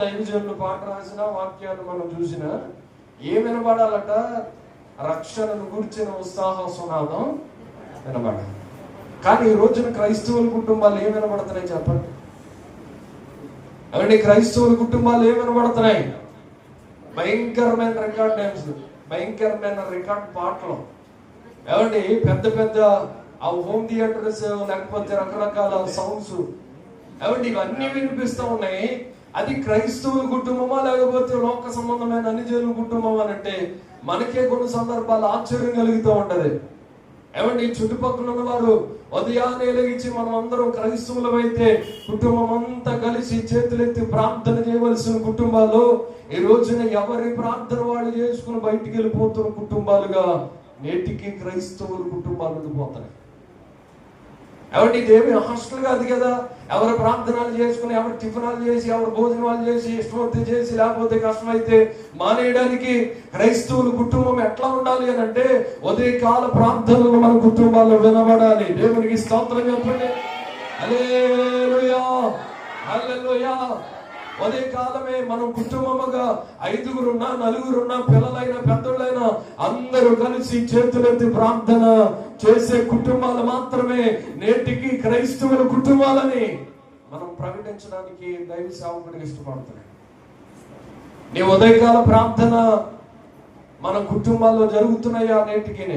దైవజనులు పాట రాసిన వాక్యాన్ని మనం చూసిన ఏం వినబడాలట? రక్షణను గురించిన ఉత్సాహ సునాదం వినబడాలి. కానీ ఈ రోజున క్రైస్తవుల కుటుంబాలు ఏం వినబడుతున్నాయి చెప్పండి? అవండి, క్రైస్తవుల కుటుంబాలు ఏం వినబడుతున్నాయి? భయంకరమైన రికార్డ్ డ్యాన్స్, భయంకరమైన రికార్డ్ పాటలు. ఏమండి, పెద్ద పెద్ద ఆ హోమ్ థియేటర్స్, లేకపోతే రకరకాల సౌండ్స్, ఏమండి ఇవన్నీ వినిపిస్తూ ఉన్నాయి. అది క్రైస్తవుల కుటుంబమా లేకపోతే లోక సంబంధమైన అన్యజనుల కుటుంబం అని అంటే మనకే కొన్ని సందర్భాలు ఆశ్చర్యం కలుగుతూ ఉంటది. ఏమండి, చుట్టుపక్కల ఉన్న వారు ఉదయాన్నే లేచి మనం అందరం క్రైస్తవులు అయితే కుటుంబం అంతా కలిసి చేతులెత్తి ప్రార్థన చేయవలసిన కుటుంబాలు ఈ రోజున ఎవరి ప్రార్థన వాళ్ళు చేసుకుని బయటికి వెళ్ళిపోతున్న కుటుంబాలుగా నేటికి క్రైస్తవుల కుటుంబాలు ఉండిపోతున్నాయి. ఎవరి ఇదేమి హాస్టల్ కాదు కదా. ఎవరు ప్రార్థనలు చేసుకుని, ఎవరు టిఫినాలు చేసి, ఎవరు భోజనాలు చేసి, ఇష్టమైతే చేసి, లేకపోతే కష్టమైతే మానేయడానికి క్రైస్తవుల కుటుంబం ఎట్లా ఉండాలి అని అంటే ఉదయకాల ప్రార్థనలు మన కుటుంబాల్లో వినబడాలి. దేవునికి స్తోత్రం చెప్పండి. హల్లెలూయా, హల్లెలూయా. ఉదయకాలమే మనం కుటుంబముగా 5గురున్నా, 4గురున్నా, పిల్లలైనా పెద్దోళ్ళైనా అందరూ కలిసి చేతులెత్తి ప్రార్థన చేసే కుటుంబాలు మాత్రమే నేటికి క్రైస్తవుల కుటుంబాలని మనం ప్రకటించడానికి దైవ సేవకుడికి ఇష్టపడుతున్నాయి. నీ ఉదయకాల ప్రార్థన మన కుటుంబాల్లో జరుగుతున్నాయా? నేటికి